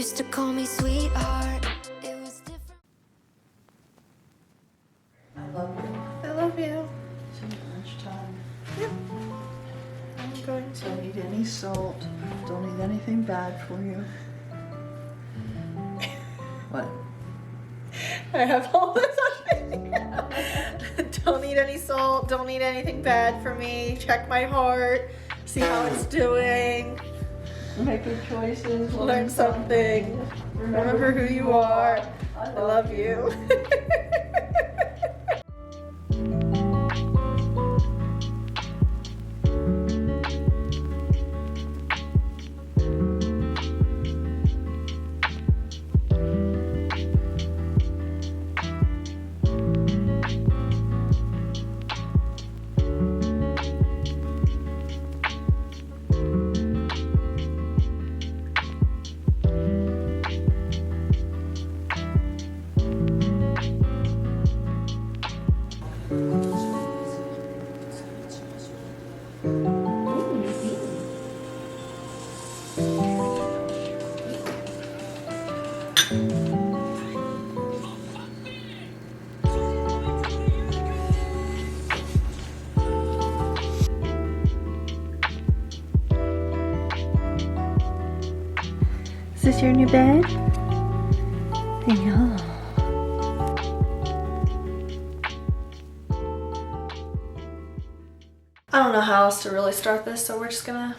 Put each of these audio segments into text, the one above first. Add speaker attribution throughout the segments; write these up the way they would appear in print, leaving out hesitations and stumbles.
Speaker 1: used to call me sweetheart. It was different.
Speaker 2: I love you.
Speaker 3: I love you.
Speaker 2: See you lunchtime.
Speaker 3: I'm going to.
Speaker 2: Don't eat any salt. Don't eat anything bad for you. What?
Speaker 3: I have all this on. Don't eat any salt. Don't eat anything bad for me. Check my heart. See how it's doing.
Speaker 2: Make good choices.
Speaker 3: Learn something. Remember who you are. I love you. Is this your new bed? Yeah. I don't know how else to really start this, so we're just gonna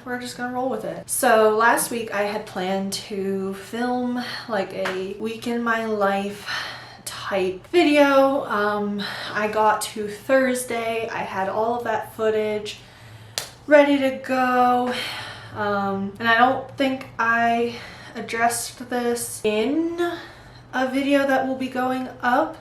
Speaker 3: roll with it. So last week I had planned to film like a week in my life type video. I got to Thursday, I had all of that footage ready to go, and I don't think I addressed this in a video that will be going up,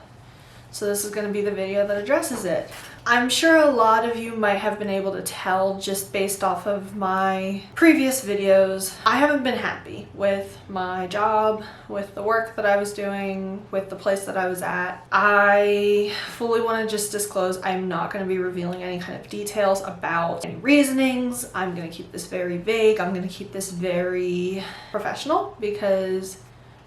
Speaker 3: so this is going to be the video that addresses it. I'm sure a lot of you might have been able to tell just based off of my previous videos. I haven't been happy with my job, with the work that I was doing, with the place that I was at. I fully want to just disclose I'm not going to be revealing any kind of details about any reasonings. I'm going to keep this very vague. I'm going to keep this very professional because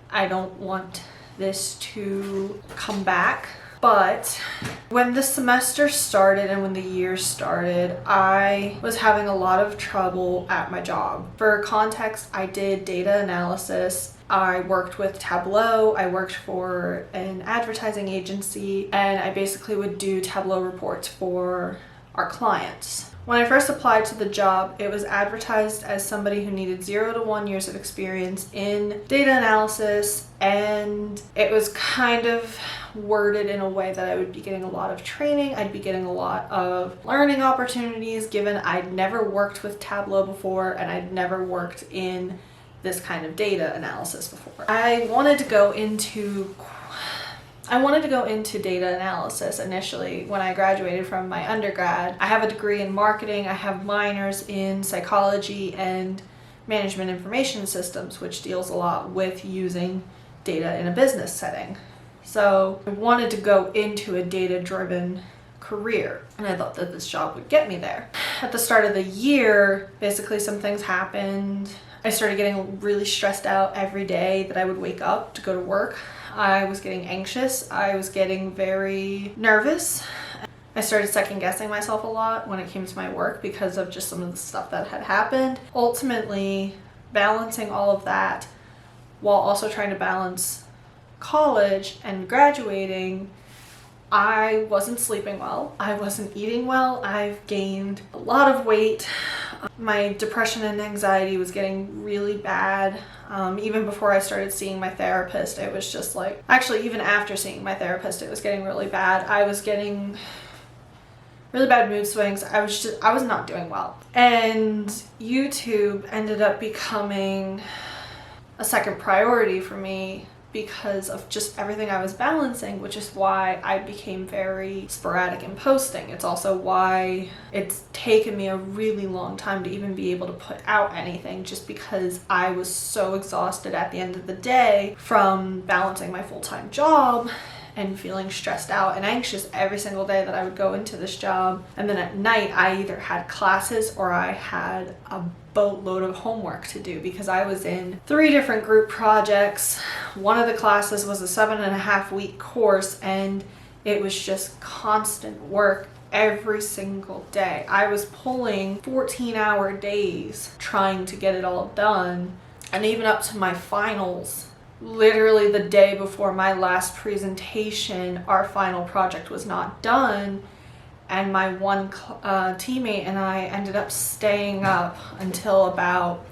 Speaker 3: I don't want this to come back. But when the semester started and when the year started, I was having a lot of trouble at my job. For context, I did data analysis. I worked with Tableau. I worked for an advertising agency, and I basically would do Tableau reports for our clients. When I first applied to the job, it was advertised as somebody who needed 0 to 1 years of experience in data analysis, and it was kind of worded in a way that I would be getting a lot of training, I'd be getting a lot of learning opportunities, given I'd never worked with Tableau before and I'd never worked in this kind of data analysis before. I wanted to go into data analysis initially when I graduated from my undergrad. I have a degree in marketing, I have minors in psychology and management information systems, which deals a lot with using data in a business setting. So I wanted to go into a data-driven career, and I thought that this job would get me there. At the start of the year, basically some things happened. I started getting really stressed out every day that I would wake up to go to work. I was getting anxious. I was getting very nervous. I started second guessing myself a lot when it came to my work because of just some of the stuff that had happened. Ultimately, balancing all of that while also trying to balance college and graduating, I wasn't sleeping well. I wasn't eating well. I've gained a lot of weight. My depression and anxiety was getting really bad. Even before I started seeing my therapist, it was just like, actually even after seeing my therapist, it was getting really bad. I was getting really bad mood swings. I was not doing well. And YouTube ended up becoming a second priority for me because of just everything I was balancing, which is why I became very sporadic in posting. It's also why it's taken me a really long time to even be able to put out anything, just because I was so exhausted at the end of the day from balancing my full-time job and feeling stressed out and anxious every single day that I would go into this job. And then at night, I either had classes or I had a boatload of homework to do because I was in 3 different group projects. One of the classes was a 7.5-week course, and it was just constant work every single day. I was pulling 14-hour days trying to get it all done. And even up to my finals, literally the day before my last presentation, our final project was not done. And my one teammate and I ended up staying up until about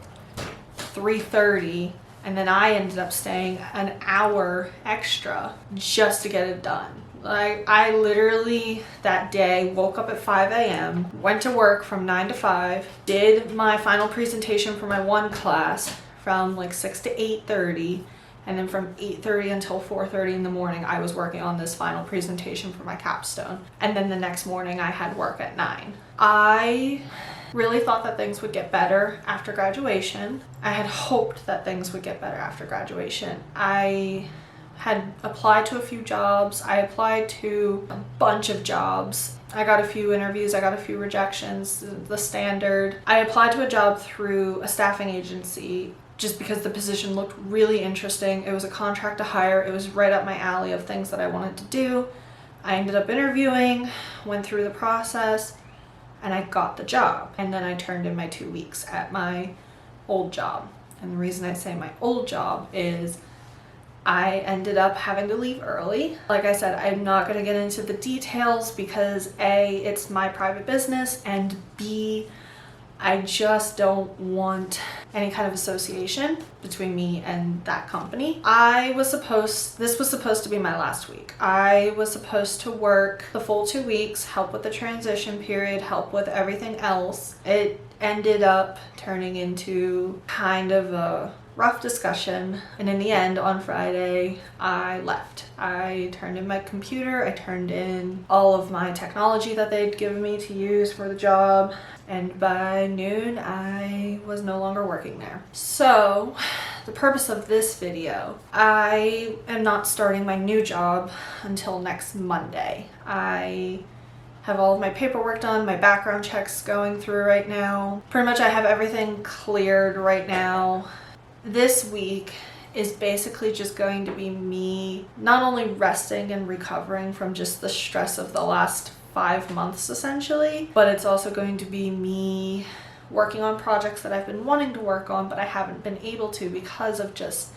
Speaker 3: 3:30. And then I ended up staying an hour extra just to get it done. I literally that day woke up at 5 a.m., went to work from 9 to 5, did my final presentation for my one class from like 6 to 8:30, and then from 8:30 until 4:30 in the morning, I was working on this final presentation for my capstone. And then the next morning I had work at 9. I really thought that things would get better after graduation. I had hoped that things would get better after graduation. I had applied to a few jobs. I applied to a bunch of jobs. I got a few interviews, I got a few rejections, the standard. I applied to a job through a staffing agency just because the position looked really interesting. It was a contract to hire. It was right up my alley of things that I wanted to do. I ended up interviewing, went through the process, and I got the job. And then I turned in my 2 weeks at my old job. And the reason I say my old job is I ended up having to leave early. Like I said, I'm not going to get into the details because A, it's my private business, and B, I just don't want any kind of association between me and that company. This was supposed to be my last week. I was supposed to work the full 2 weeks, help with the transition period, help with everything else. It ended up turning into kind of a rough discussion, and in the end, on Friday, I left. I turned in my computer, I turned in all of my technology that they'd given me to use for the job, and by noon, I was no longer working there. So, the purpose of this video, I am not starting my new job until next Monday. I have all of my paperwork done, my background checks going through right now. Pretty much I have everything cleared right now. This week is basically just going to be me not only resting and recovering from just the stress of the last 5 months essentially, but it's also going to be me working on projects that I've been wanting to work on but I haven't been able to because of just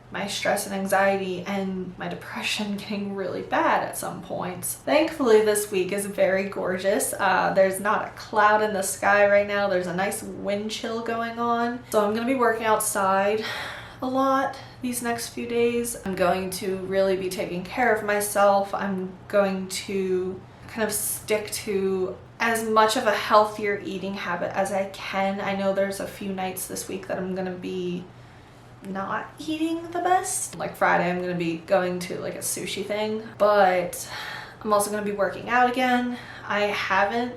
Speaker 3: my stress and anxiety and my depression getting really bad at some points. Thankfully, this week is very gorgeous. There's not a cloud in the sky right now. There's a nice wind chill going on. So I'm gonna be working outside a lot these next few days. I'm going to really be taking care of myself. I'm going to kind of stick to as much of a healthier eating habit as I can. I know there's a few nights this week that I'm gonna be not eating the best. Like Friday, I'm gonna be going to like a sushi thing, but I'm also gonna be working out again. I haven't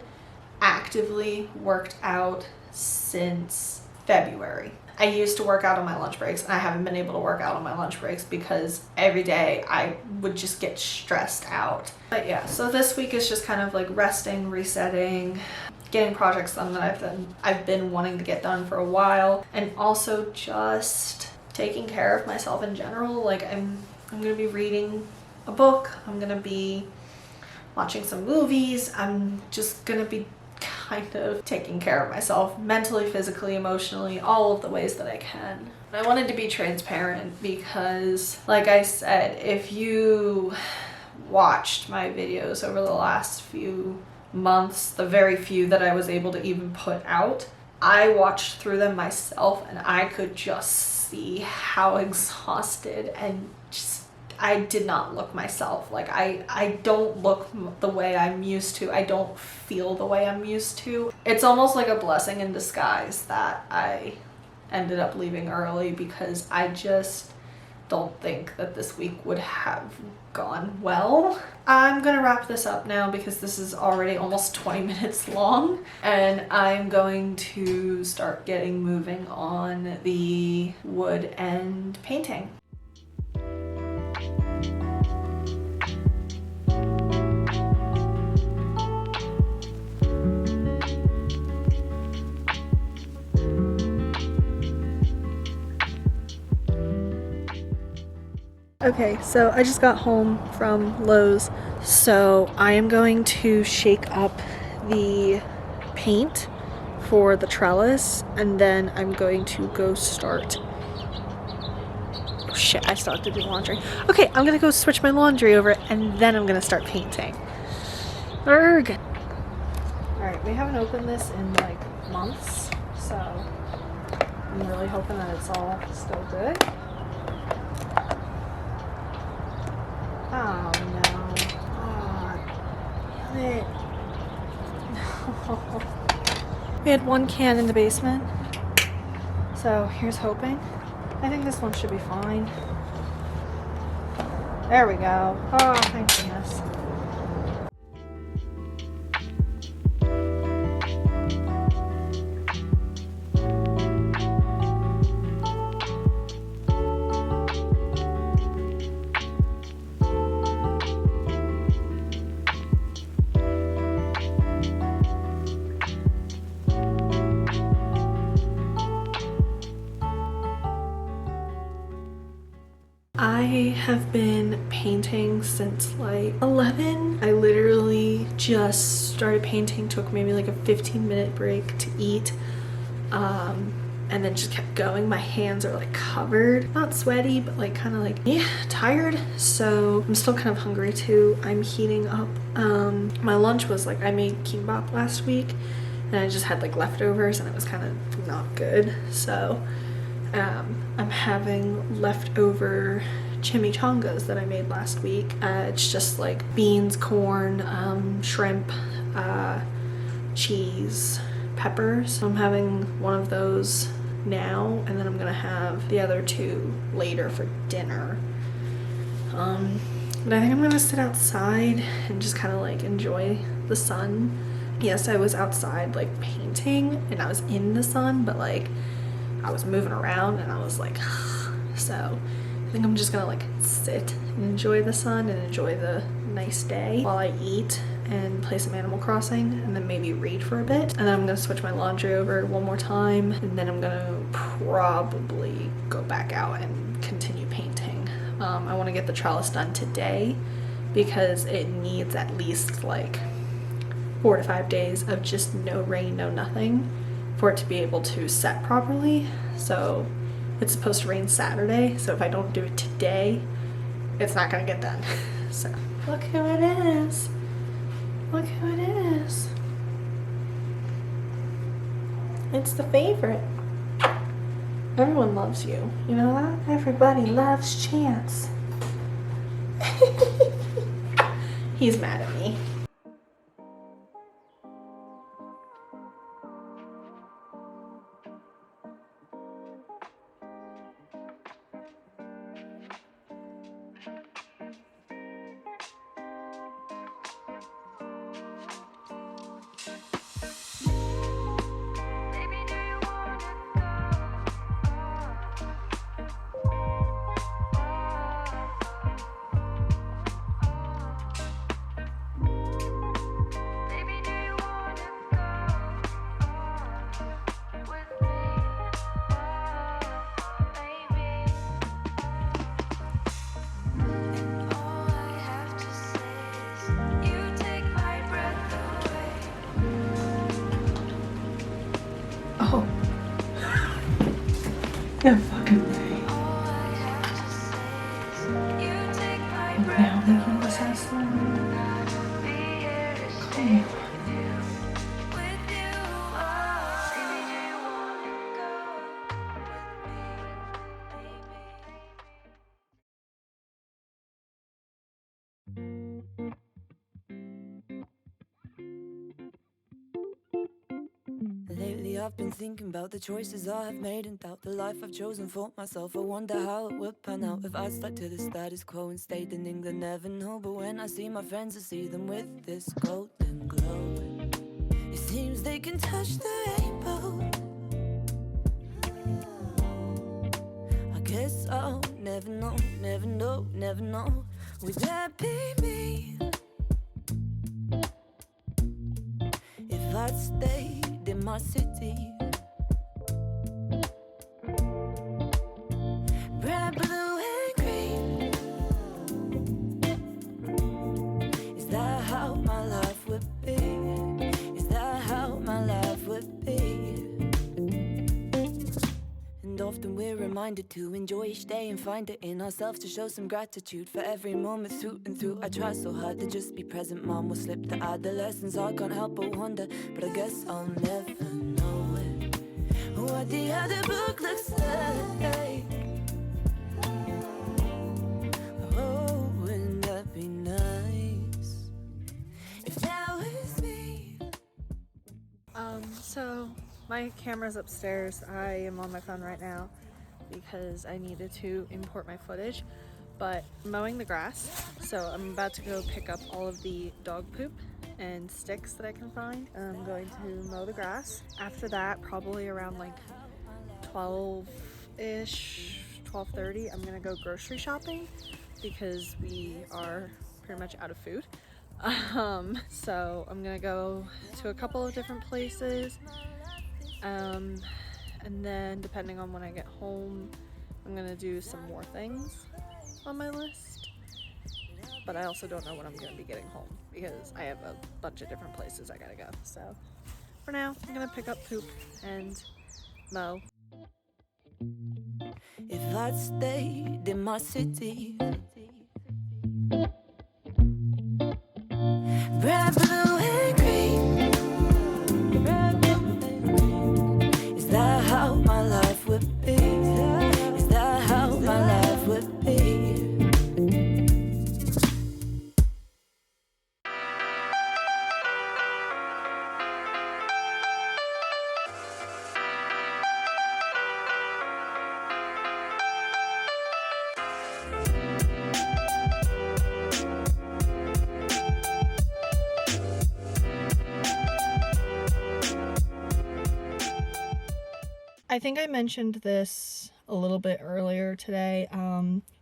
Speaker 3: actively worked out since February. I used to work out on my lunch breaks, and I haven't been able to work out on my lunch breaks because every day I would just get stressed out. But yeah, so this week is just kind of like resting, resetting, getting projects done that I've been wanting to get done for a while, and also just taking care of myself in general. Like I'm gonna be reading a book, I'm gonna be watching some movies, I'm just gonna be kind of taking care of myself mentally, physically, emotionally, all of the ways that I can. I wanted to be transparent because, like I said, if you watched my videos over the last few months, the very few that I was able to even put out, I watched through them myself and I could just see how exhausted and just I did not look myself. Like I don't look the way I'm used to. I don't feel the way I'm used to. It's almost like a blessing in disguise that I ended up leaving early because I just don't think that this week would have gone well. I'm gonna wrap this up now because this is already almost 20 minutes long, and I'm going to start getting moving on the wood and painting. Okay, so I just got home from Lowe's, so I am going to shake up the paint for the trellis, and then I'm going to go start. Oh shit, I still have to do laundry. Okay, I'm gonna go switch my laundry over, and then I'm gonna start painting. Erg. Alright, we haven't opened this in like months, so I'm really hoping that it's all still good. Oh no. Oh, damn it. No. We had one can in the basement, so here's hoping. I think this one should be fine. There we go. Oh, thank goodness. I have been painting since like 11. I literally just started painting, took maybe like a 15-minute break to eat, and then just kept going. My hands are like covered, not sweaty, but like kind of like, yeah, tired. So I'm still kind of hungry too. I'm heating up. My lunch was like, I made kimbap last week and I just had like leftovers and it was kind of not good. So I'm having leftover chimichangas that I made last week. It's just like beans, corn, shrimp, cheese, peppers. So I'm having one of those now, and then I'm gonna have the other two later for dinner. But I think I'm gonna sit outside and just kind of like enjoy the sun. Yes, I was outside like painting and I was in the sun, but like I was moving around and I was like, so I think I'm just gonna like sit and enjoy the sun and enjoy the nice day while I eat and play some Animal Crossing and then maybe read for a bit. And then I'm gonna switch my laundry over one more time and then I'm gonna probably go back out and continue painting. I want to get the trellis done today because it needs at least like 4 to 5 days of just no rain, no nothing for it to be able to set properly. So it's supposed to rain Saturday, so if I don't do it today, it's not gonna get done. So look who it is. Look who it is. It's the favorite. Everyone loves you. You know that? Everybody loves Chance. He's mad at me. Oh. Yeah, fucking thing. Now making this house cool.
Speaker 4: Lately I've been thinking about the choices I have made and doubt the life I've chosen for myself. I wonder how it would pan out if I stuck to the status quo and stayed in England. Never know, but when I see my friends, I see them with this golden glow. It seems they can touch the rainbow. I guess I'll never know, never know, never know. Would that be me if I'd stayed in my city? Red, blue, and green, minded to enjoy each day and find it in ourselves to show some gratitude for every moment through and through. I try so hard to just be present, mom will slip the adolescence. I can't help but wonder, but I guess I'll never know it. What the other book looks like. Oh, wouldn't that be nice if that was me?
Speaker 3: So my camera's upstairs. I am on my phone right now because I needed to import my footage, but I'm mowing the grass. So I'm about to go pick up all of the dog poop and sticks that I can find. I'm going to mow the grass. After that, probably around like 12-ish, 12:30, I'm gonna go grocery shopping because we are pretty much out of food. So I'm gonna go to a couple of different places, and then depending on when I get home, I'm gonna do some more things on my list, but I also don't know when I'm gonna be getting home because I have a bunch of different places I gotta go. So for now, I'm gonna pick up poop and mow.
Speaker 4: If I'd stayed in my city, red, blue, and green. Is that how my life would be? Is that how my life would be?
Speaker 3: I think I mentioned this a little bit earlier today.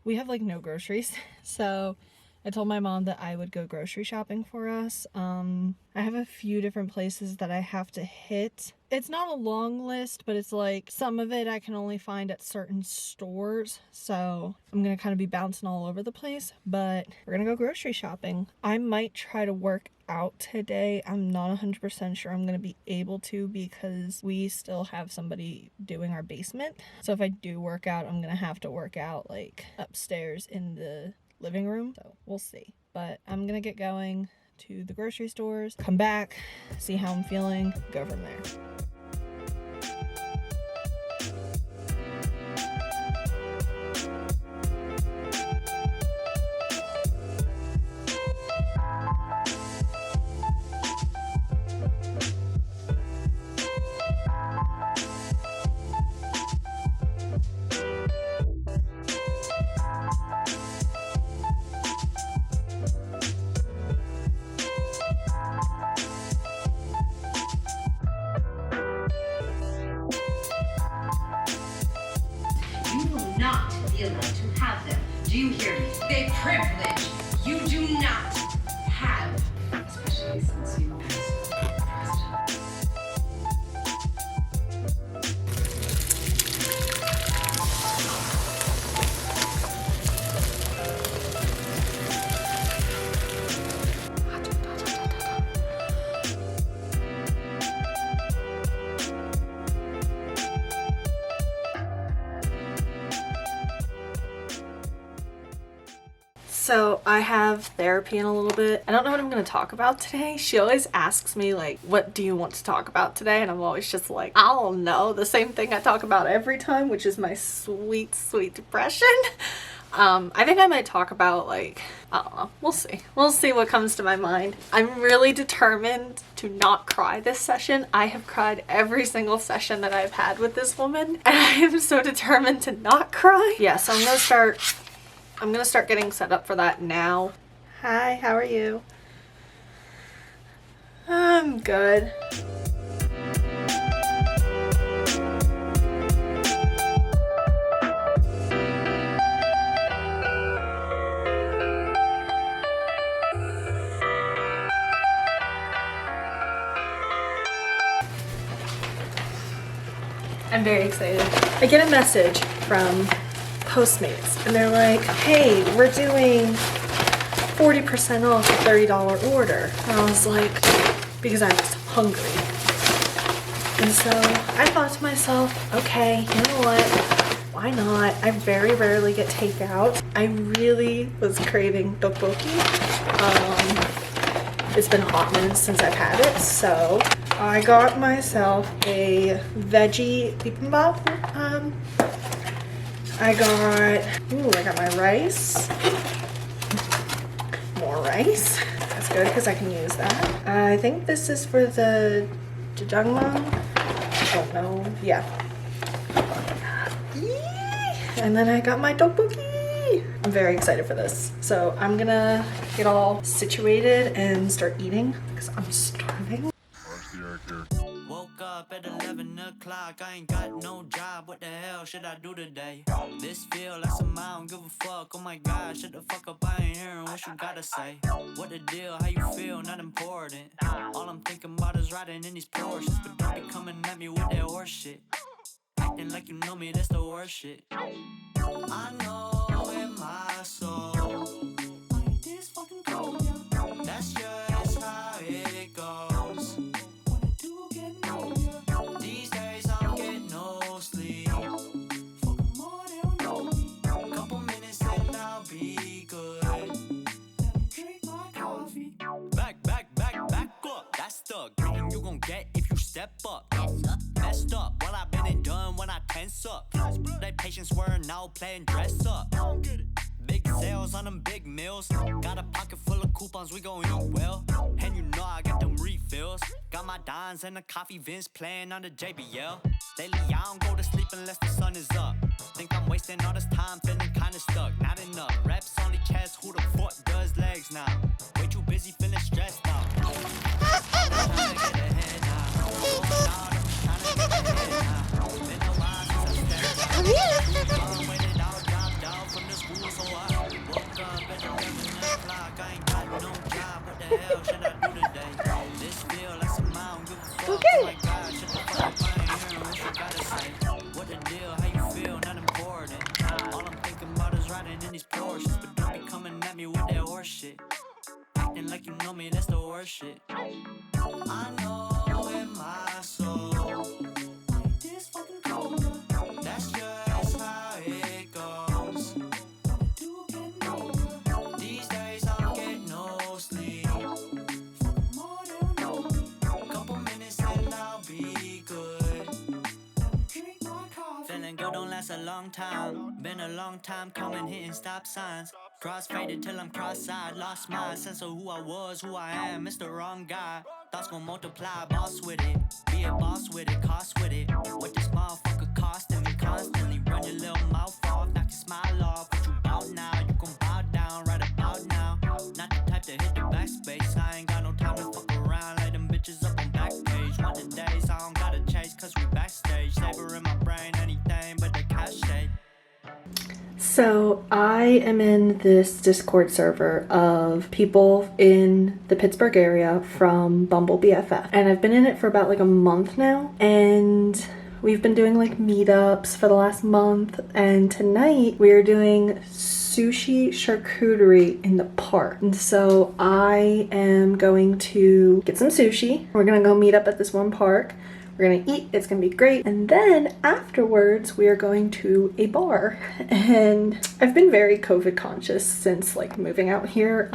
Speaker 3: We have like no groceries, so I told my mom that I would go grocery shopping for us. I have a few different places that I have to hit. It's not a long list, but it's like some of it I can only find at certain stores, so I'm gonna kind of be bouncing all over the place, but we're gonna go grocery shopping. I might try to work out today. I'm not 100% sure I'm gonna be able to because we still have somebody doing our basement. So if I do work out, I'm gonna have to work out like upstairs in the living room, so we'll see. But I'm gonna get going to the grocery stores, come back, see how I'm feeling, go from there.
Speaker 5: You will not be allowed to have them. Do you hear me? They privilege you do not have, especially since you asked.
Speaker 3: So I have therapy in a little bit. I don't know what I'm going to talk about today. She always asks me like, what do you want to talk about today? And I'm always just like, I don't know. The same thing I talk about every time, which is my sweet, sweet depression. I think I might talk about like, I don't know. We'll see. We'll see what comes to my mind. I'm really determined to not cry this session. I have cried every single session that I've had with this woman, and I am so determined to not cry. Yeah, so I'm gonna start getting set up for that now. Hi, how are you? I'm good. I'm very excited. I get a message from Postmates and they're like, hey, we're doing 40% off a $30 order. And I was like, because I was hungry. And so I thought to myself, okay, you know what? why not? I very rarely get takeout. I really was craving tteokbokki. It's been a hot minute since I've had it, so I got myself a veggie bibimbap. I got my rice. More rice. That's good because I can use that. I think this is for the jjajangmyeon. I don't know. Yeah. And then I got my tteokbokki. I'm very excited for this. So I'm gonna get all situated and start eating because I'm starving.
Speaker 6: Woke up at 11 o'clock, I ain't got no job, what the hell should I do today? This feel like some I don't give a fuck, oh my god, shut the fuck up, I ain't hearing what you gotta say. What the deal, how you feel, not important. All I'm thinking about is riding in these Porsches, but don't be coming at me with that horse shit. Acting like you know me, that's the worst shit. I know in my soul, I ain't this fucking cold, yeah. That's just how it goes. When I do get older, these days I don't get no sleep. Fuck 'em all, they don't know me. Couple minutes and I'll be good. Let me drink my coffee. Back up. That's the greeting you gon' get if you step up. Messed up, what I've been and done when I tense up. That patience wearing out, playing dress up. Big sales on them big meals. Got a pocket full of coupons, we gon' eat well. And you know I got them refills. Got my dimes and the coffee Vince playing on the JBL. Lately I don't go to sleep unless the sun is up. Think I'm wasting all this time feeling kinda stuck. Not enough reps, only chest. Who the fuck does legs now? Way too busy feeling stressed out. I'm trying to get ahead now. What the deal, how you feel, not important. All I'm thinking about is riding in these Porsches, but don't be coming at me with that horse shit. Acting like you know me, that's the worst shit. I know in my soul, I ain't this fucking cold. That's just how it goes. When I do get older, these days I don't get no sleep. Fuck 'em all, they don't know me. Couple minutes and I'll be good. Let me drink my coffee. Feeling good don't last a long time. Been a long time coming, hitting stop signs. Cross-faded till I'm cross-eyed. Lost my sense of who I was, who I am. It's the wrong guy. Thoughts gon' multiply, boss with it. Be a boss with it, cost with it. What this motherfucker costing me constantly. Run your little mouth off, knock your smile off. What you bout now? You gon' bow down right about now. Not the type to hit the backspace. I ain't got no time to fuck around like them bitches up on Backpage. One of the days I don't gotta chase cause we backstage. Saber in my brain, anything but the cachet.
Speaker 3: So I am in this Discord server of people in the Pittsburgh area from Bumble BFF, and I've been in it for about like a month now, and we've been doing like meetups for the last month, and tonight we're doing sushi charcuterie in the park. And so I am going to get some sushi. We're gonna go meet up at this one park. We're gonna eat, it's gonna be great. And then afterwards, we are going to a bar. And I've been very COVID conscious since like moving out here.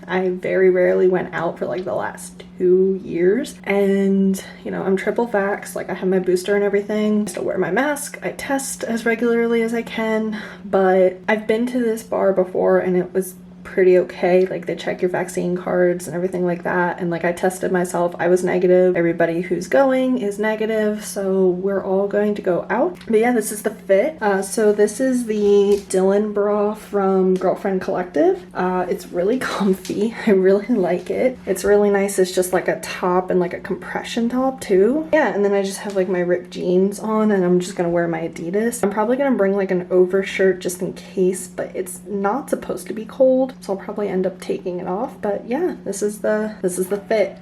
Speaker 3: I very rarely went out for like the last 2 years. And you know, I'm triple vaxxed, like I have my booster and everything. I still wear my mask, I test as regularly as I can. But I've been to this bar before and it was pretty okay. Like they check your vaccine cards and everything like that, and like I tested myself, I was negative. Everybody who's going is negative, so we're all going to go out. But yeah, this is the fit. So this is the Dylan bra from Girlfriend Collective. It's really comfy. I really like it. It's really nice. It's just like a top and like a compression top too. Yeah, and then I just have like my ripped jeans on, and I'm just gonna wear my Adidas. I'm probably gonna bring like an overshirt just in case, but it's not supposed to be cold, so I'll probably end up taking it off. But yeah, this is the fit.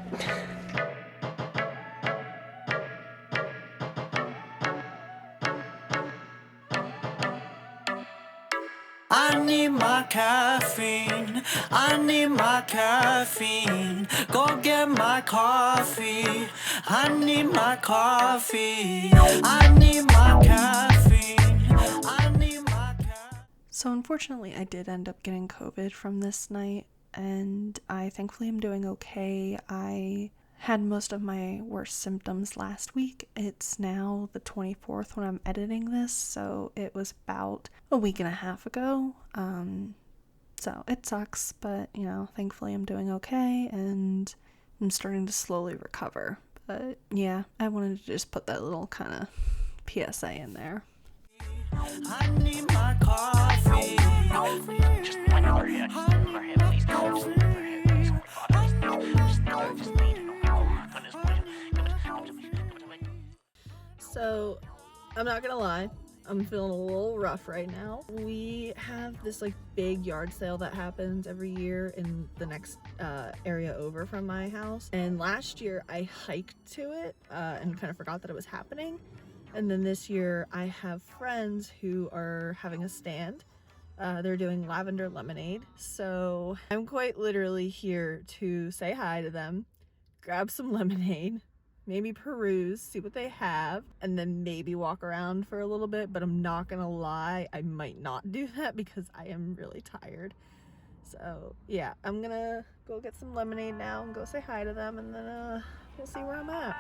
Speaker 6: I need my caffeine, I need my caffeine. Go get my coffee, I need my coffee. I need my caffeine,
Speaker 3: So unfortunately, I did end up getting COVID from this night, and I thankfully am doing okay. I had most of my worst symptoms last week. It's now the 24th when I'm editing this, so it was about a week and a half ago. So it sucks, but you know, thankfully I'm doing okay and I'm starting to slowly recover. But yeah, I wanted to just put that little kind of PSA in there.
Speaker 6: I need my coffee.
Speaker 7: Just like for him, he's going for him. Just need to know how.
Speaker 3: So, I'm not gonna lie, I'm feeling a little rough right now. We have this like big yard sale that happens every year in the next area over from my house. And last year I hiked to it and kind of forgot that it was happening. And then this year I have friends who are having a stand. They're doing lavender lemonade. So I'm quite literally here to say hi to them, grab some lemonade, maybe peruse, see what they have, and then maybe walk around for a little bit. But I'm not gonna lie, I might not do that because I am really tired. So yeah, I'm gonna go get some lemonade now and go say hi to them, and then we'll see where I'm at.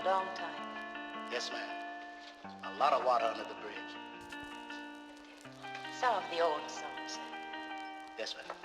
Speaker 8: Long time.
Speaker 7: Yes, ma'am. A lot of water under the bridge.
Speaker 8: Some of the old songs.
Speaker 7: Yes, ma'am.